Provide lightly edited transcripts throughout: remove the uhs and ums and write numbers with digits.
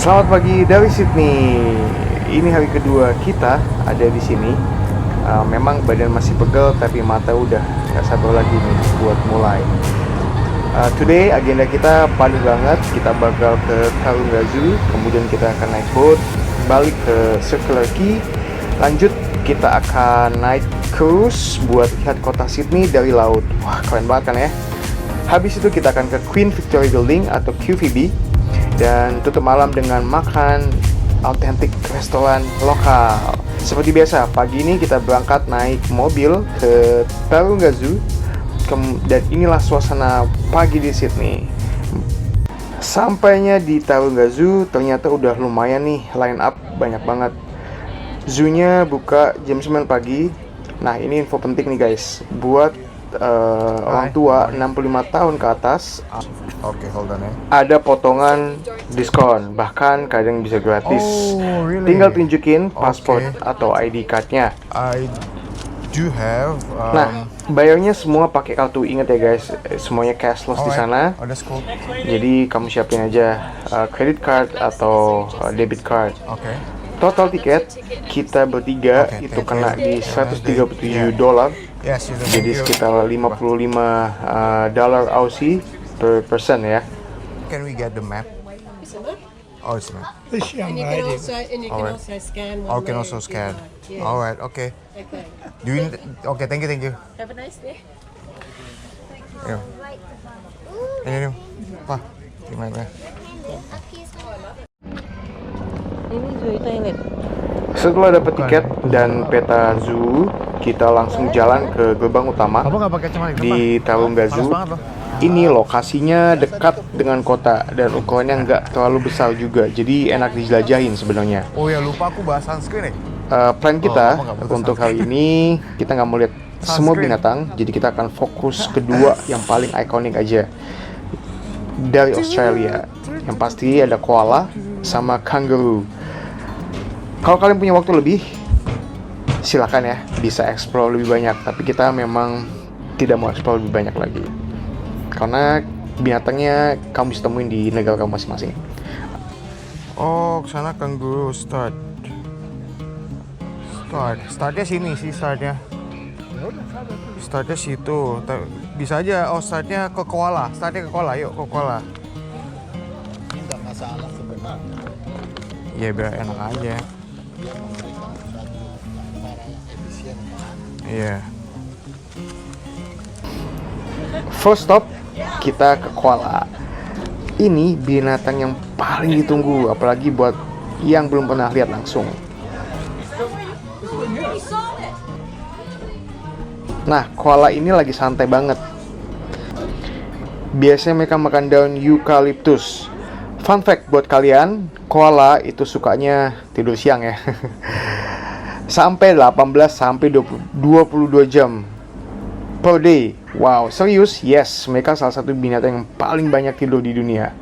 Selamat pagi dari Sydney. Ini hari kedua kita ada di sini. Memang badan masih pegel, tapi mata udah nggak sabar lagi nih buat mulai. Today agenda kita padat banget. Kita bakal ke Taronga Zoo, kemudian kita akan naik boat balik ke Circular Quay. Lanjut kita akan naik cruise buat lihat kota Sydney dari laut. Wah, keren banget kan ya. Habis itu kita akan ke Queen Victoria Building atau QVB dan tutup malam dengan makan autentik restoran lokal. Seperti biasa, pagi ini kita berangkat naik mobil ke Taronga Zoo dan inilah suasana pagi di Sydney. Sampainya di Taronga Zoo ternyata udah lumayan nih, line up banyak banget. Zoo-nya buka jam 9 pagi. Nah, ini info penting nih guys, buat orang tua 65 tahun ke atas. Oke, hold on ya. Ada potongan diskon, bahkan kadang bisa gratis. Oh, really? Tinggal tunjukin paspor Okay. atau ID card-nya. I do have. Nah, bayarnya semua pakai kartu. Ingat ya guys, semuanya cashless di sana. Oh, that's cool. Jadi kamu siapin aja credit card atau debit card. Oke. Total tiket kita bertiga Okay, itu thank kena you. di $137. Yes, you Jadi sekitar 55 dolar Aussie per person ya. Can we get the map? It's a map. Oh, it's a map. This young lady. You can Alright. also scan one. Oh, can there also if you scan. like. Yeah. All right. Okay. Okay. Do you? Okay. Thank you. Have a nice day. Ayo. Ini, Pak. Gimana? Ini Zoe toilet. Setelah dapat tiket dan peta zoo, kita langsung jalan ke gerbang utama Apa nggak pakai kacamata? di Taronga Zoo. Ini lokasinya dekat dengan kota dan ukurannya nggak terlalu besar juga, jadi enak dijelajahin sebenarnya. Oh ya, lupa aku bahas sunscreen ya. Plan kita apa nggak butuh untuk hari ini kita nggak mau lihat semua binatang, jadi kita akan fokus kedua yang paling ikonik aja dari Australia. Yang pasti ada koala sama kangaroo. Kalau kalian punya waktu lebih, silakan ya, bisa explore lebih banyak. Tapi kita memang tidak mau explore lebih banyak lagi, karena binatangnya kamu bisa temuin di negara kamu masing-masing. Oh, kesana kangaroo start. Startnya sini sih startnya. Startnya situ. Bisa aja. Oh, startnya ke koala. Startnya ke koala. Yuk ke koala. Ini nggak masalah sebenarnya. Iya, biar enak aja. Iya. First stop, kita ke koala. Ini binatang yang paling ditunggu, apalagi buat yang belum pernah lihat langsung. Nah, koala ini lagi santai banget. Biasanya mereka makan daun eucalyptus. Fun fact buat kalian, koala itu sukanya tidur siang ya. Sampai 18 sampai 22 jam per day. Wow, serius? Yes, mereka salah satu binatang yang paling banyak tidur di dunia.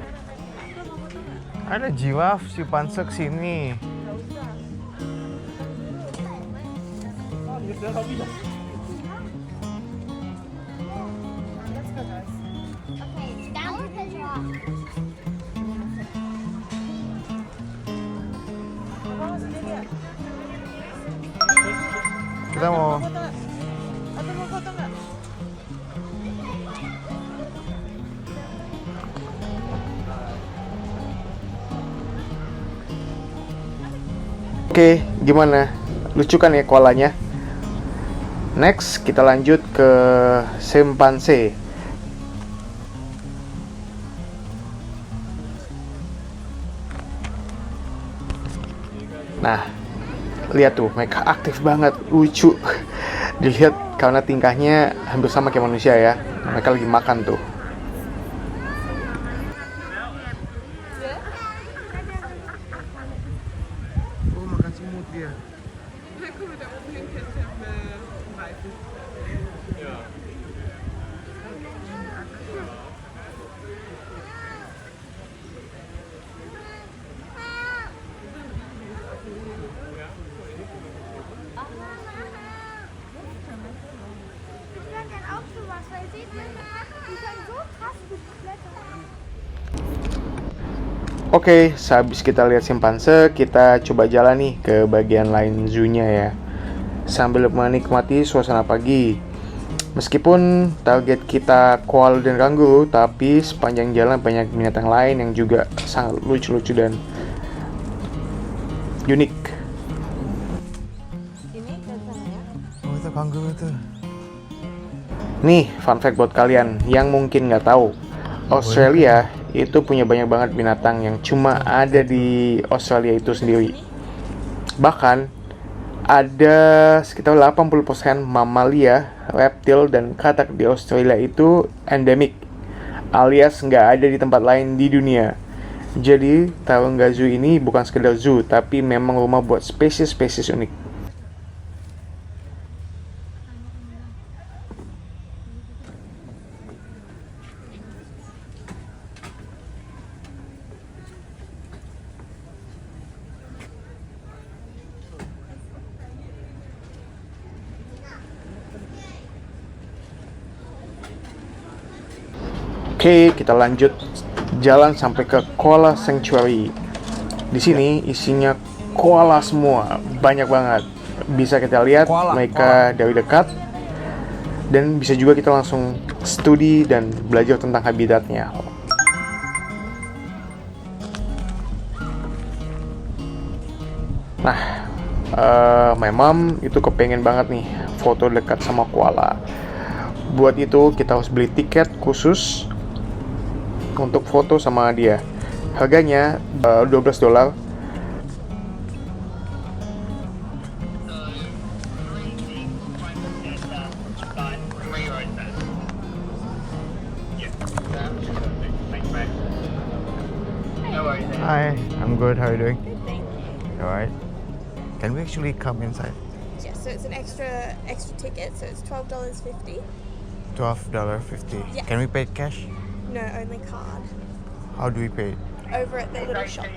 Ada jiraf si pansek sini. Kita mau Oke, gimana? Lucu kan ya koalanya? Next, kita lanjut ke simpanse. Nah, lihat tuh, mereka aktif banget, lucu. Dilihat karena tingkahnya hampir sama kayak manusia ya. Mereka lagi makan tuh. Oh, makan semut dia. Oke, sehabis kita lihat simpanse, kita coba jalan nih ke bagian lain zoo-nya ya. Sambil menikmati suasana pagi. Meskipun target kita koala dan kanguru, tapi sepanjang jalan banyak binatang lain yang juga sangat lucu-lucu dan unik. Ini ke sana ya. Oh, itu kanguru tuh. Nih, fun fact buat kalian yang mungkin nggak tahu. Australia itu punya banyak banget binatang yang cuma ada di Australia itu sendiri. Bahkan ada sekitar 80% mamalia, reptil, dan katak di Australia itu endemik, alias nggak ada di tempat lain di dunia. Jadi, Taronga Zoo ini bukan sekedar zoo, tapi memang rumah buat spesies-spesies unik. Oke, kita lanjut jalan sampai ke Koala Sanctuary. Di sini isinya koala semua, banyak banget. Bisa kita lihat mereka dari dekat, dan bisa juga kita langsung studi dan belajar tentang habitatnya. Nah, memang itu kepengen banget nih foto dekat sama koala. Buat itu kita harus beli tiket khusus untuk foto sama dia. Harganya $12. Hi, I'm good. How are you doing? Good, thank you. All right. Can we actually come inside? Yeah, so it's an extra ticket, so it's $12.50. $12.50. Yeah. Can we pay it cash? No, only card. How do we pay it? Over at the little shop.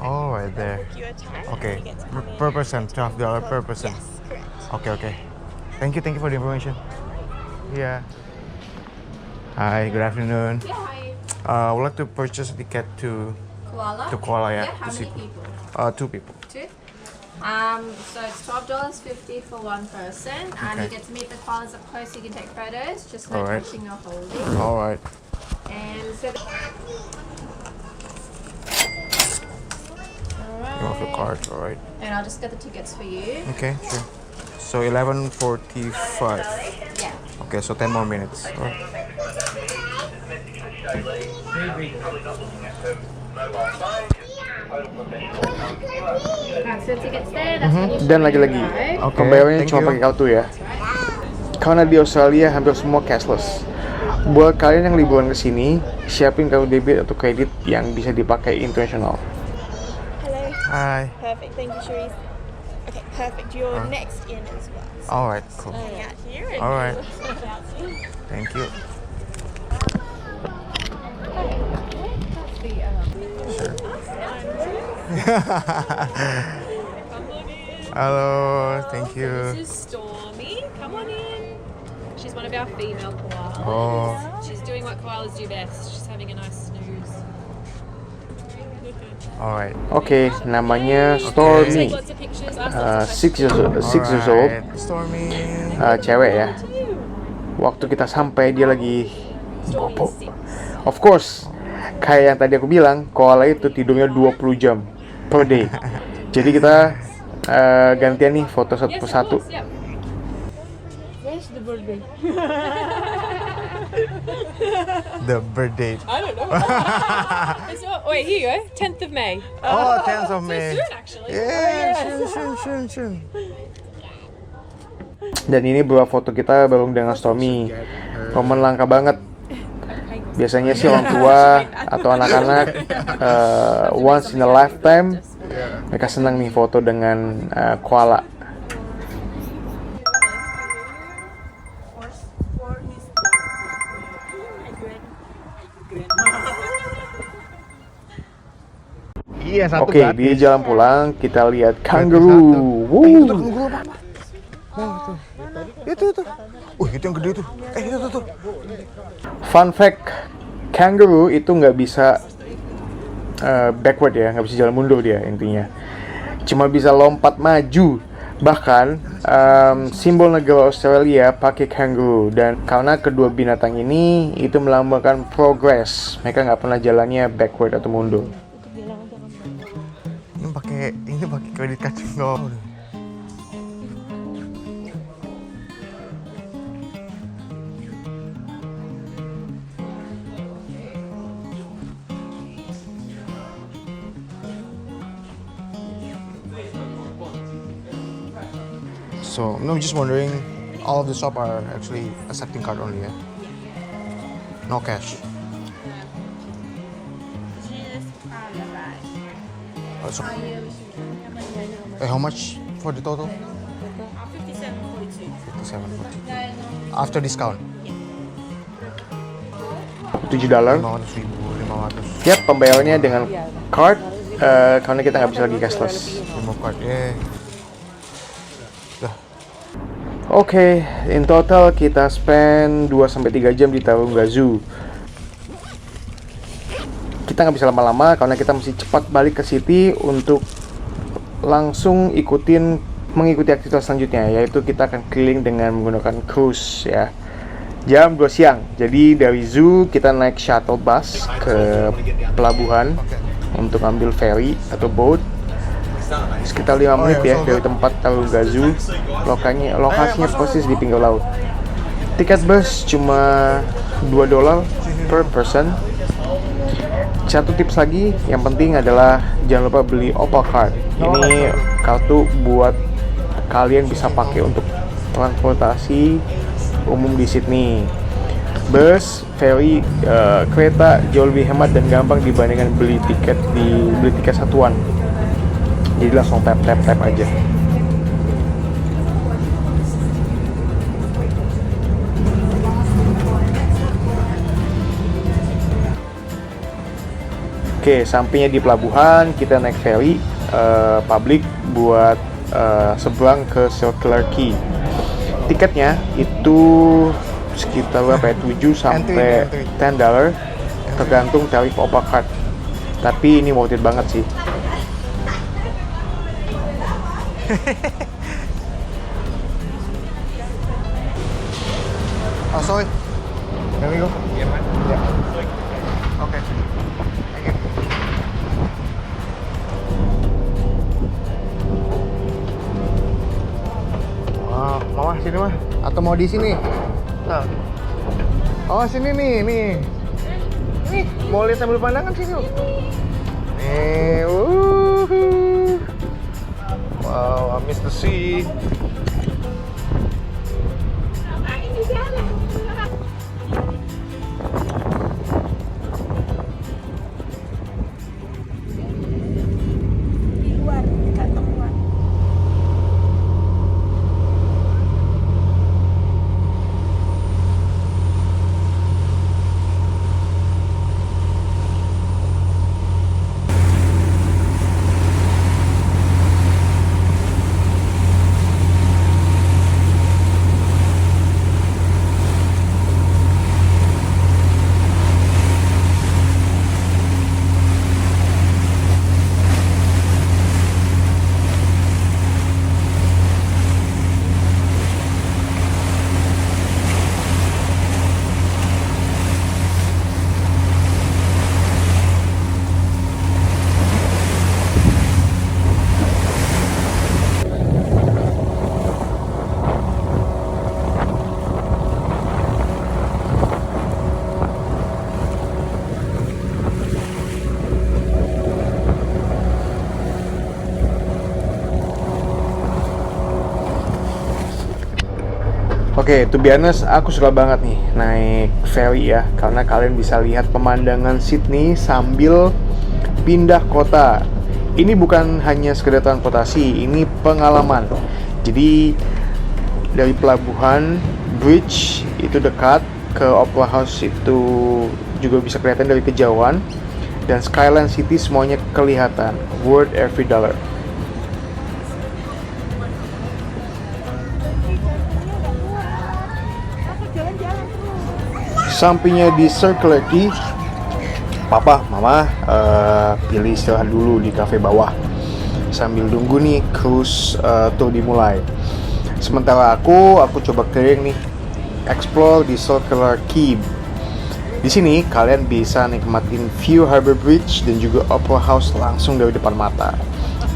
Oh, right there. Book you a time. Okay. And you get to come in. Per person, $12 per person. Yes, correct. Okay, okay. Thank you for the information. Yeah. Hi, good afternoon. Yeah, hi. I would like to purchase a ticket to Koala? Koala, yeah. Yeah, how to see. many people? 2 people. Two? So it's $12.50 for one person, and Okay. you get to meet the koalas up close. You can take photos, just no Alright. touching or holding. All right. And so. You want the card, all right. And I'll just get the tickets for you. Okay, sure. So 11:45. Yeah. Okay, so 10 more minutes. All right. Alright, so tickets there. That's when you Dan show lagi-lagi, your row. Okay, pembayarannya thank cuma you. pakai kartu ya. Karena di Australia hampir semua cashless. Buat kalian yang liburan ke sini, siapin kartu debit atau kredit yang bisa dipakai internasional. Hello. Hi. Perfect. Thank you, Cherise. Okay, perfect. You're next in as well. So All right, cool. hang out here. And All right. we'll check out soon. Thank you. Sure. Hello, thank you. This is Stormy. Come on in. She's one of our female koalas. Oh, She's doing what koalas do best. She's having a nice snooze. all right. Oke, namanya Take Stormy. lots of pictures. Ask lots of 6 years old. Alright, Stormy. Cewek ya. Waktu kita sampai dia lagi bobo. Stormy 6. Of course, kayak yang tadi aku bilang, koala itu tidurnya 20 jam per day. Jadi kita gantian nih foto satu Yes, of persatu. course. Yep. Where's the birthday? The birth date. I don't know. It's not, wait, here you go. 10th of May. Oh, 10th of May. Soon, actually. Yeah, soon. Dan ini beberapa foto kita bareng dengan Stormy. Momen langka banget. Biasanya sih orang tua atau anak-anak once in a lifetime mereka senang nih foto dengan koala. Iya, satu Oke, di jalan pulang kita lihat kangaroo. Wuh. Itu. Itu yang gede tuh. Itu tuh. Fun fact, kangaroo itu nggak bisa backward ya, nggak bisa jalan mundur dia intinya. Cuma bisa lompat maju. Bahkan simbol negara Australia pakai kangaroo, dan karena kedua binatang ini itu melambangkan progress, mereka nggak pernah jalannya backward atau mundur. Ini pakai kredit card juga. So, no, I'm just wondering, all of the shop are actually accepting card only, yeah? No cash. Oh, so, how much for the total? 57.42. 57.42. After discount? $7. 500.500. Yap, pembayarannya dengan card karena kita nggak bisa lagi cashless. Demo card, yeah. Oke, in total kita spend 2-3 jam di Taronga Zoo. Kita nggak bisa lama-lama karena kita mesti cepat balik ke city untuk langsung mengikuti aktivitas selanjutnya, yaitu kita akan keliling dengan menggunakan cruise ya. Jam 2 siang. Jadi dari zoo kita naik shuttle bus ke pelabuhan untuk ambil ferry atau boat. Sekitar 5 menit ya dari tempat Taronga Zoo. Lokasinya persis di pinggir laut. Tiket bus cuma $2 per person. Satu tips lagi yang penting adalah jangan lupa beli Opal Card. Ini kartu buat kalian bisa pakai untuk transportasi umum di Sydney. Bus, ferry, kereta jauh lebih hemat dan gampang dibandingkan beli tiket satuan. Jadi langsung tap aja. Oke, sampainya di pelabuhan, kita naik ferry public buat seberang ke Circular Quay. Tiketnya itu sekitar berapa ya? 7 sampai $10 tergantung tarif Opal Card. Tapi ini worth it banget sih. Oh, sorry. There we go. Yeah, man. Yeah. Okay. Thank you. Mama sini mah? Atau mau di sini? Nah. Oh, sini nih. Ini mau lihat sambil pandangan sini. Nih, wow, I miss the sea. Di luar, dekat temuan. Oke, to be honest, aku suka banget nih naik ferry ya, karena kalian bisa lihat pemandangan Sydney sambil pindah kota. Ini bukan hanya sekedar transportasi, ini pengalaman. Jadi dari pelabuhan bridge itu dekat ke Opera House itu juga bisa kelihatan dari kejauhan, dan skyline city semuanya kelihatan. Worth every dollar. Sampingnya di Circular Quay, Papa, Mama pilih istirahat dulu di cafe bawah sambil nunggu nih cruise tour dimulai. Sementara aku coba keliling nih, explore di Circular Quay. Di sini kalian bisa nikmatin view Harbour Bridge dan juga Opera House langsung dari depan mata.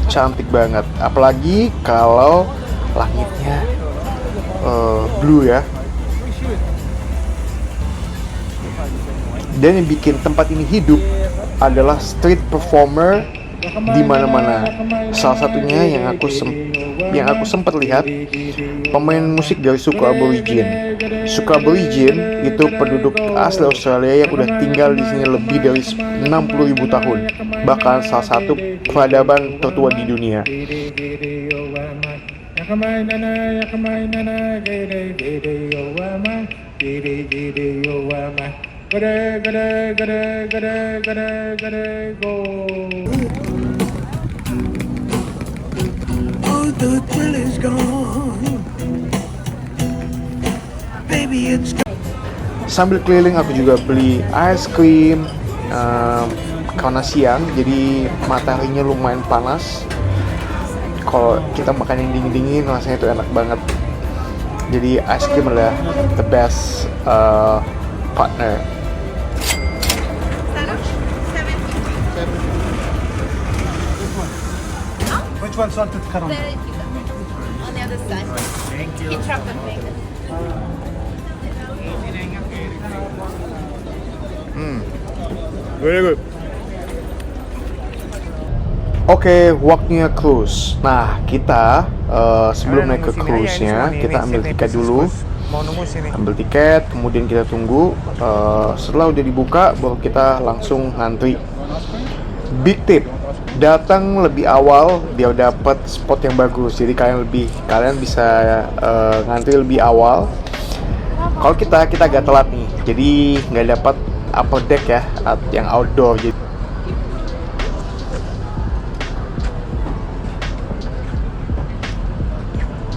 Cantik banget, apalagi kalau langitnya blue ya. Dan yang bikin tempat ini hidup adalah street performer di mana-mana. Salah satunya yang aku sempat lihat, pemain musik dari suku Aborigin. Suku Aborigin itu penduduk asli Australia yang udah tinggal di sini lebih dari 60.000 tahun. Bahkan salah satu peradaban tertua di dunia. Oh, the thrill is gone. Baby, it's Sambil keliling aku juga beli ice cream karena siang, jadi mataharinya lumayan panas. Kalau kita makan yang dingin-dingin rasanya itu enak banget. Jadi ice cream adalah the best partner. Which one salted caramel? On the other side. Thank you. Get chocolate bacon. Very good. Oke, waktunya cruise. Nah, kita sebelum naik ke cruise-nya, kita ambil tiket dulu. Mau nemu sini. Ambil tiket, kemudian kita tunggu. Setelah udah dibuka, baru kita langsung ngantri. Big tip, datang lebih awal biar dapat spot yang bagus. Jadi kalian bisa ngantri lebih awal. Kalau kita agak telat nih, jadi nggak dapat upper deck ya, yang outdoor. Jadi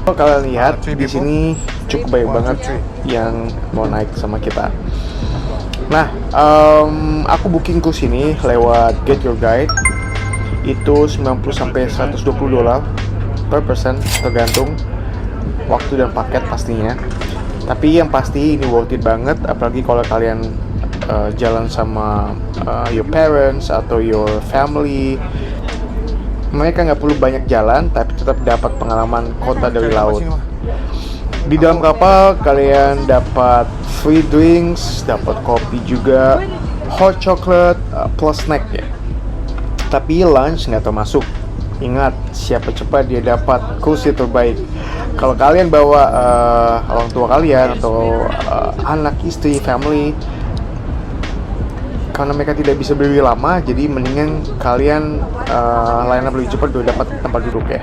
kalau kalian lihat di sini cukup banyak banget yang mau naik sama kita. Nah, aku booking cruise ini lewat Get Your Guide. Itu 90 sampai 120 dolar per person, tergantung waktu dan paket pastinya. Tapi yang pasti ini worth it banget, apalagi kalau kalian jalan sama your parents atau your family. Mereka nggak perlu banyak jalan, tapi tetap dapat pengalaman kota dari laut. Di dalam kapal kalian dapat free drinks, dapat kopi juga, hot chocolate plus snack ya. Tapi lunch nggak termasuk. Ingat, siapa cepat dia dapat kursi terbaik. Kalau kalian bawa orang tua kalian atau anak, istri, family, karena mereka tidak bisa berdiri lama, jadi mendingan kalian layanan lebih cepat biar dapat tempat duduk ya.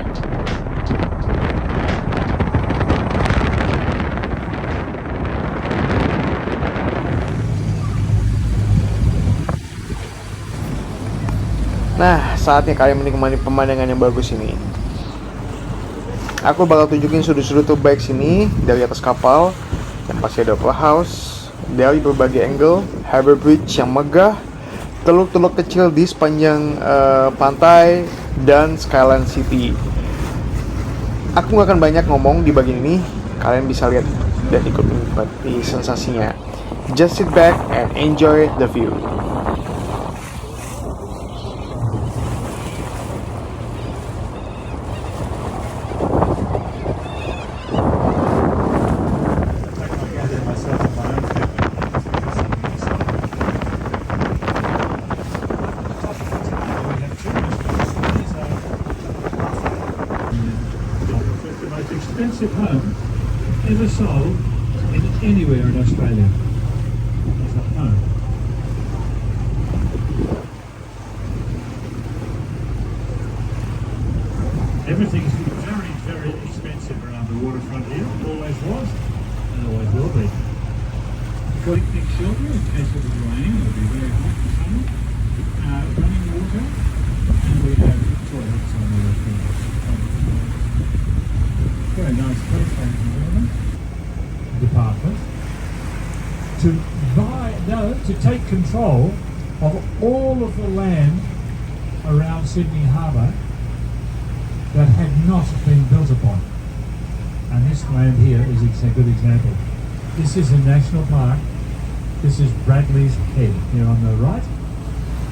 Nah, saatnya kalian menikmati pemandangan yang bagus ini. Aku bakal tunjukin sudut-sudut terbaik sini dari atas kapal. Yang pasti ada Opera House, dari berbagai angle, Harbour Bridge yang megah, teluk-teluk kecil di sepanjang pantai, dan Skyline City. Aku gak akan banyak ngomong di bagian ini, kalian bisa lihat dan ikut menikmati sensasinya. Just sit back and enjoy the view. Expensive home ever sold anywhere in Australia. As a home. Everything's very, very expensive around the waterfront here. Always was, and always will be. Picnic shelter in case it will rain. It will be very hot in summer. Running water, and we have toilets on the restaurant. Very nice place, ladies and gentlemen. Department. To take control of all of the land around Sydney Harbour that had not been built upon. And this land here is a good example. This is a national park. This is Bradley's Head here on the right.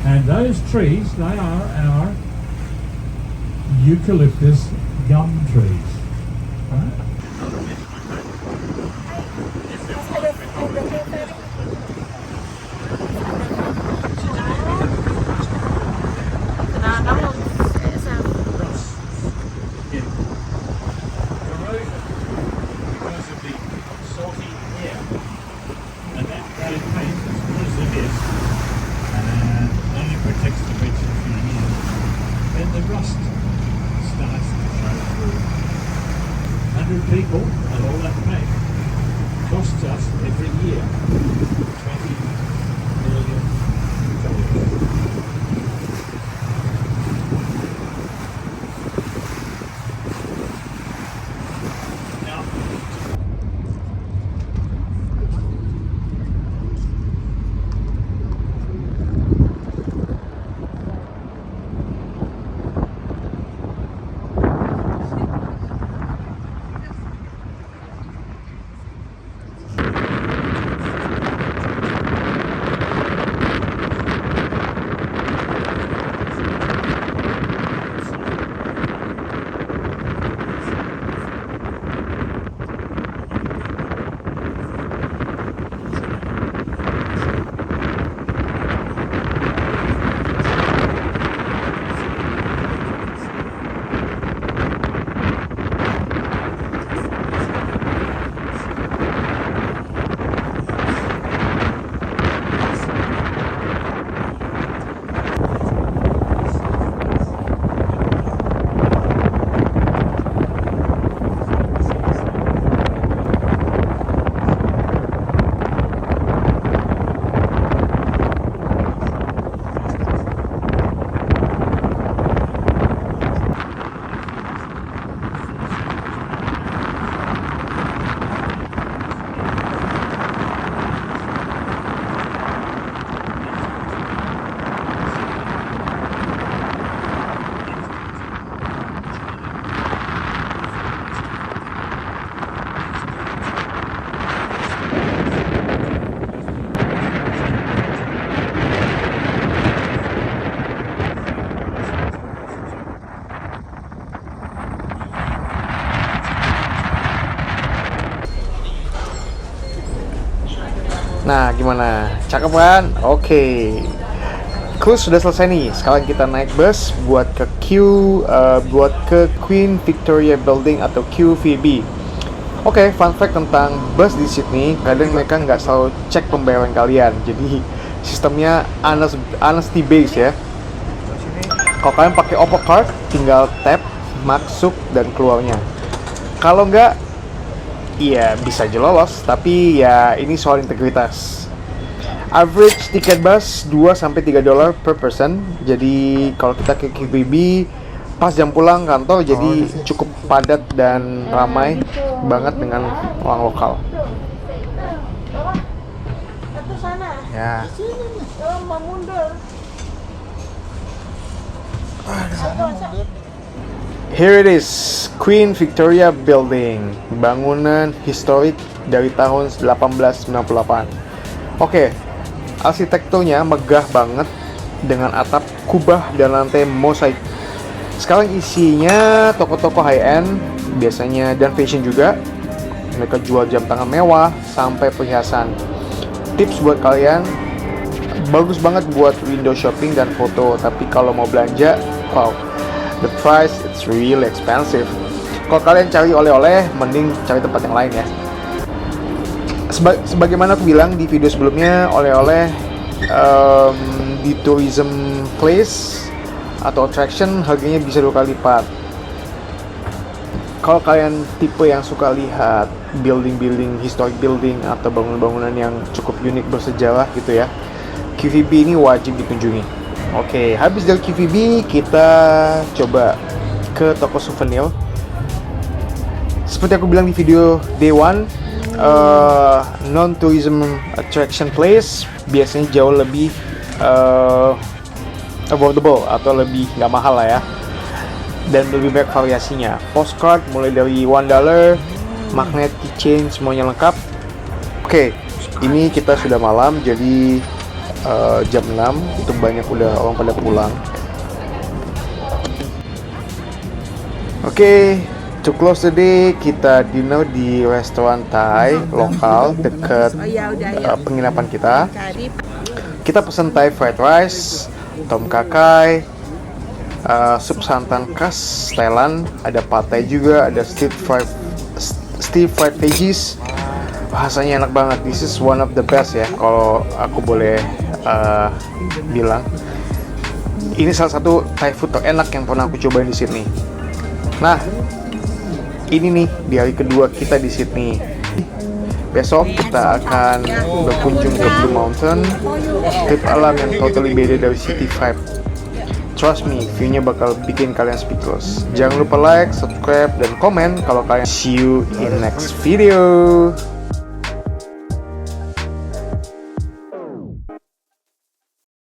And those trees, they are our eucalyptus gum trees. Right? Because of the salty air, and that grey paint, as good as it is, only protects the bridge for a few years. Then the rust starts to show through. 100 people and all that paint costs us every year $20 million. Nah, gimana? Cakep kan? Oke. Cruise sudah selesai nih. Sekarang kita naik bus buat ke Queen Victoria Building atau QVB. Oke, fun fact tentang bus di Sydney, kadang mereka nggak selalu cek pembayaran kalian. Jadi sistemnya honesty based ya. Kalau kalian pakai Oppo Card, tinggal tap masuk dan keluarnya. Kalau nggak, iya bisa aja lolos, tapi ya ini soal integritas. Average tiket bus $2-3 per person. Jadi kalau kita ke QVB pas jam pulang kantor, jadi cukup padat dan ramai banget dengan orang lokal. Ya. Here it is, Queen Victoria Building, bangunan historik dari tahun 1898. Oke, arsitekturnya megah banget dengan atap kubah dan lantai mosaik. Sekarang isinya toko-toko high-end biasanya dan fashion juga. Mereka jual jam tangan mewah sampai perhiasan. Tips buat kalian, bagus banget buat window shopping dan foto. Tapi kalau mau belanja, wow, the price it's really expensive. Kalau kalian cari oleh-oleh, mending cari tempat yang lain ya. Sebagaimana aku bilang di video sebelumnya, oleh-oleh di tourism place atau attraction harganya bisa 2 kali lipat. Kalau kalian tipe yang suka lihat building-building, historic building atau bangunan-bangunan yang cukup unik bersejarah gitu ya, QVB ini wajib dikunjungi. Oke, habis dari QVB kita coba ke toko souvenir. Seperti aku bilang di video day 1, non-tourism attraction place biasanya jauh lebih affordable atau lebih nggak mahal lah ya, dan lebih banyak variasinya. Postcard mulai dari $1, magnet, keychain, semuanya lengkap. Oke, ini kita sudah malam, jadi jam 6 itu banyak udah orang pada pulang. Oke, to close the day, kita dinner di restoran Thai lokal dekat penginapan kita. Kita pesen Thai fried rice, tom kha kai, sup santan khas Thailand, ada pad thai juga, ada stir fried veggies. Bahasanya enak banget. This is one of the best ya, kalau aku boleh bilang. Ini salah satu Thai food terenak yang pernah aku cobain di Sydney. Nah, ini nih di hari kedua kita di Sydney. Besok kita akan berkunjung ke Blue Mountain, trip alam yang totally beda dari city vibe. Trust me, view-nya bakal bikin kalian speechless. Jangan lupa like, subscribe, dan komen kalau kalian. See you in next video.